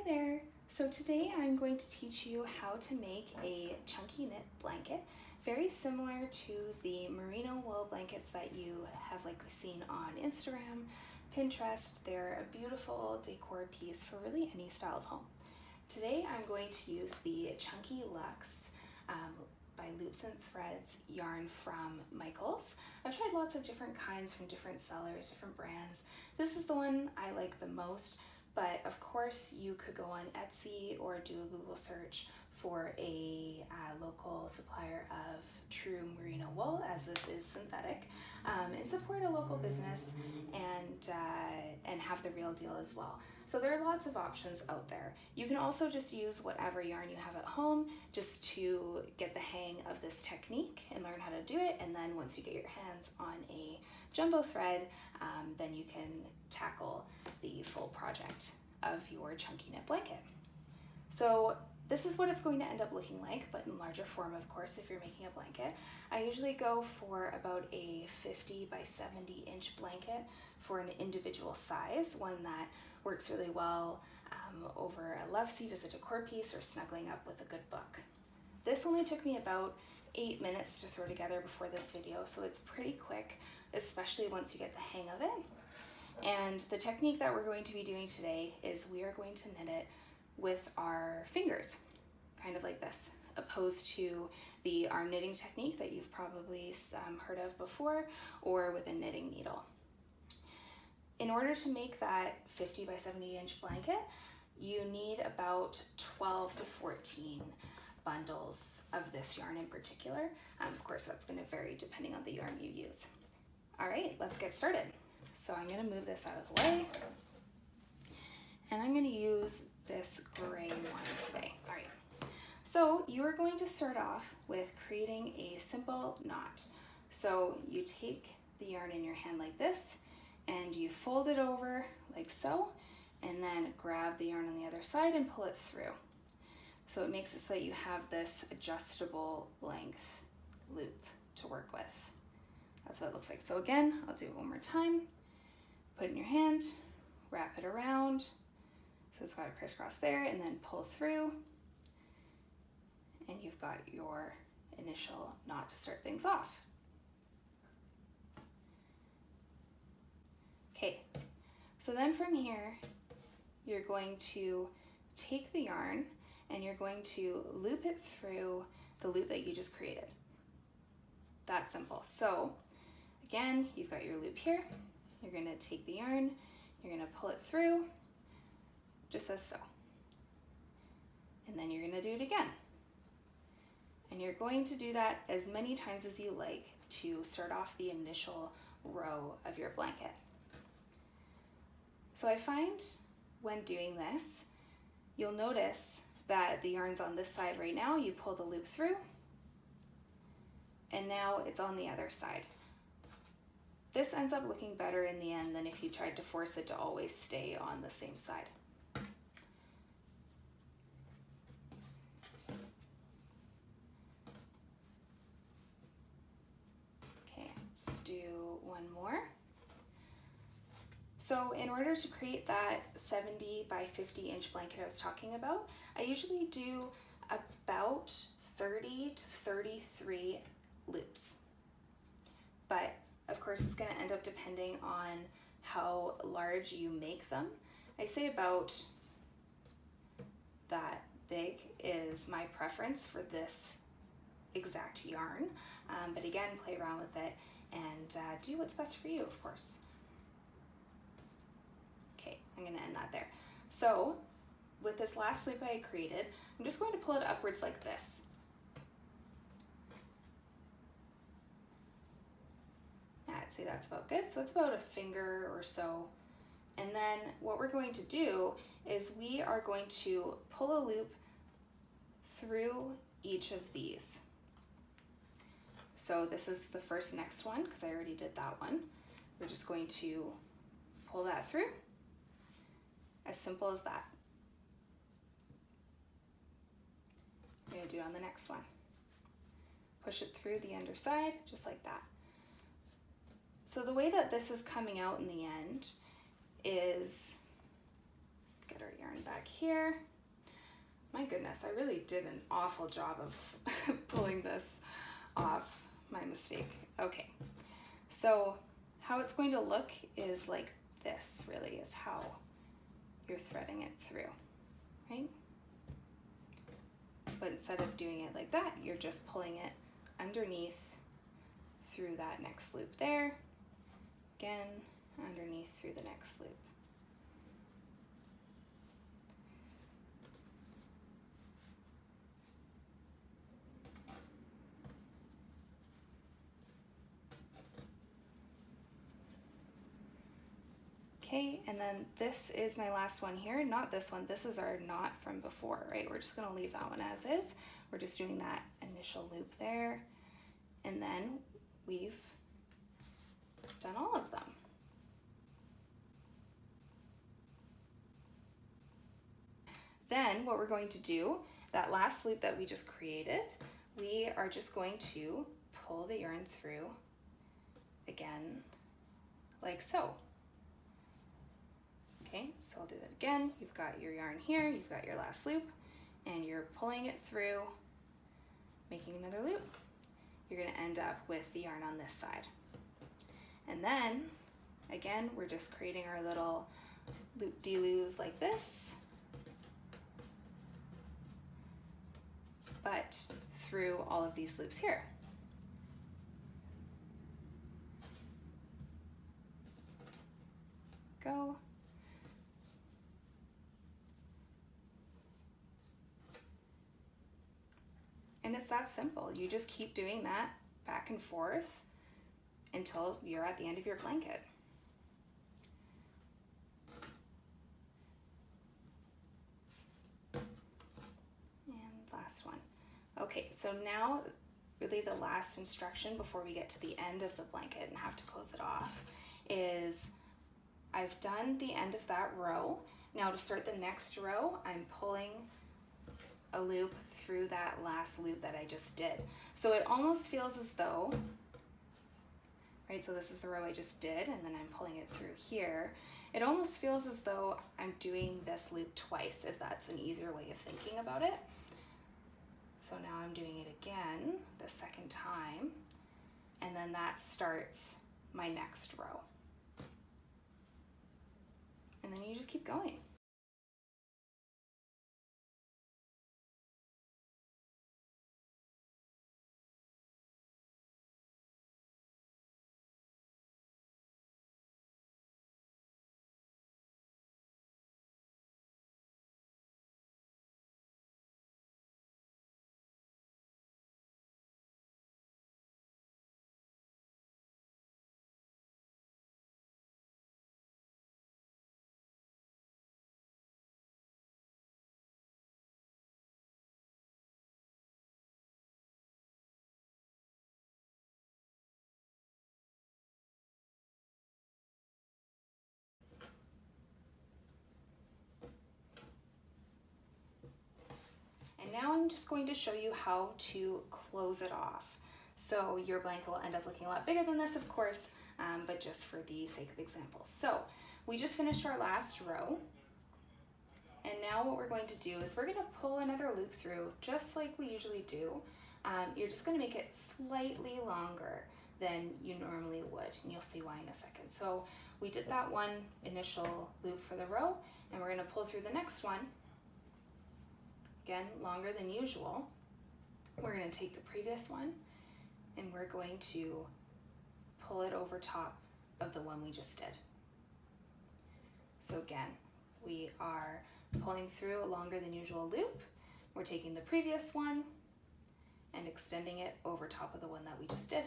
there! So today I'm going to teach you how to make a chunky knit blanket, very similar to the merino wool blankets that you have likely seen on Instagram, Pinterest. They're a beautiful decor piece for really any style of home. Today I'm going to use the Chunky Luxe by Loops and Threads yarn from Michaels. I've tried lots of different kinds from different sellers, different brands. This is the one I like the most, but of course you could go on Etsy or do a Google search for a local supplier of true merino wool, as this is synthetic, and support a local business and have the real deal as well. So there are lots of options out there. You can also just use whatever yarn you have at home just to get the hang of this technique and learn how to do it, and then once you get your hands on a jumbo thread, then you can tackle the full project of your chunky knit blanket. So this is what it's going to end up looking like, but in larger form, of course, if you're making a blanket. I usually go for about a 50 by 70 inch blanket for an individual size, one that works really well over a love seat as a decor piece or snuggling up with a good book. This only took me about 8 minutes to throw together before this video, so it's pretty quick, especially once you get the hang of it. And the technique that we're going to be doing today is we are going to knit it with our fingers, kind of like this, opposed to the arm knitting technique that you've probably heard of before, or with a knitting needle. In order to make that 50 by 70 inch blanket, you need about 12 to 14 bundles of this yarn in particular. Of course, that's going to vary depending on the yarn you use. All right, let's get started. So I'm going to move this out of the way, and I'm going to use this gray one today. All right, so you are going to start off with creating a simple knot. So you take the yarn in your hand like this, and you fold it over like so, and then grab the yarn on the other side and pull it through. So it makes it so that you have this adjustable length loop to work with. That's what it looks like. So again, I'll do it one more time. Put it in your hand, wrap it around, so it's got a crisscross there, and then pull through, and you've got your initial knot to start things off. Okay, so then from here, you're going to take the yarn and you're going to loop it through the loop that you just created. That's simple. So again, you've got your loop here. You're going to take the yarn, you're going to pull it through, just as so. And then you're going to do it again. And you're going to do that as many times as you like to start off the initial row of your blanket. So I find when doing this, you'll notice that the yarn's on this side right now. You pull the loop through, and now it's on the other side. This ends up looking better in the end than if you tried to force it to always stay on the same side. Okay, just do one more. So in order to create that 70 by 50 inch blanket I was talking about, I usually do about 30 to 33 loops. But of course, it's going to end up depending on how large you make them. I say about that big is my preference for this exact yarn. But again, play around with it and do what's best for you, of course. Okay, I'm going to end that there. So with this last loop I created, I'm just going to pull it upwards like this. I'd say that's about good. So it's about a finger or so. And then what we're going to do is we are going to pull a loop through each of these. So this is the next one because I already did that one. We're just going to pull that through. As simple as that. I'm going to do it on the next one. Push it through the underside, just like that. So the way that this is coming out in the end is, get our yarn back back here. My goodness, I really did an awful job of pulling this off. My mistake. Okay, so how it's going to look is like this, really, is how you're threading it through, right? But instead of doing it like that, you're just pulling it underneath through that next loop there, again, underneath through the next loop. Okay, and then this is my last one here, not this one, this is our knot from before, right? We're just gonna leave that one as is. We're just doing that initial loop there, and then we've done all of them. Then what we're going to do, that last loop that we just created, we are just going to pull the yarn through again, like so. Okay, so I'll do that again. You've got your yarn here, you've got your last loop, and you're pulling it through, making another loop. You're gonna end up with the yarn on this side. And then, again, we're just creating our little loop-de-loos like this, but through all of these loops here. Go. And it's that simple. You just keep doing that back and forth until you're at the end of your blanket. And last one. Okay, so now really the last instruction before we get to the end of the blanket and have to close it off is I've done the end of that row. Now to start the next row, I'm pulling a loop through that last loop that I just did. So it almost feels as though, right, so this is the row I just did, and then I'm pulling it through here. It almost feels as though I'm doing this loop twice, if that's an easier way of thinking about it. So now I'm doing it again, the second time, and then that starts my next row. And then you just keep going. And now I'm just going to show you how to close it off. So your blanket will end up looking a lot bigger than this, of course, but just for the sake of example. So we just finished our last row. And now what we're going to do is we're going to pull another loop through just like we usually do. You're just going to make it slightly longer than you normally would, and you'll see why in a second. So we did that one initial loop for the row, and we're going to pull through the next one. Again, longer than usual. We're going to take the previous one and we're going to pull it over top of the one we just did. So again, we are pulling through a longer than usual loop. We're taking the previous one and extending it over top of the one that we just did.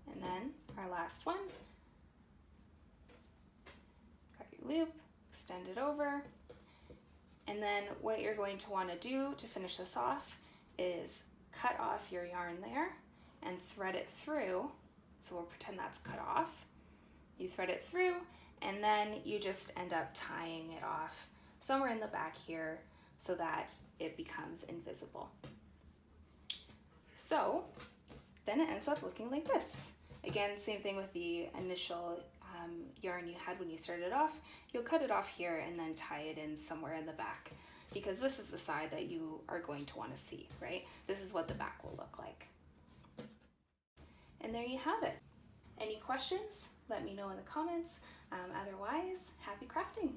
And then our last one, cut your loop, extend it over, and then what you're going to want to do to finish this off is cut off your yarn there and thread it through. So we'll pretend that's cut off, You thread it through, and then you just end up tying it off somewhere in the back here so that it becomes invisible. So then it ends up looking like this. Again, same thing with the initial yarn you had when you started off. You'll cut it off here and then tie it in somewhere in the back, because this is the side that you are going to want to see, right? This is what the back will look like. And there you have it. Any questions? Let me know in the comments. Otherwise, happy crafting.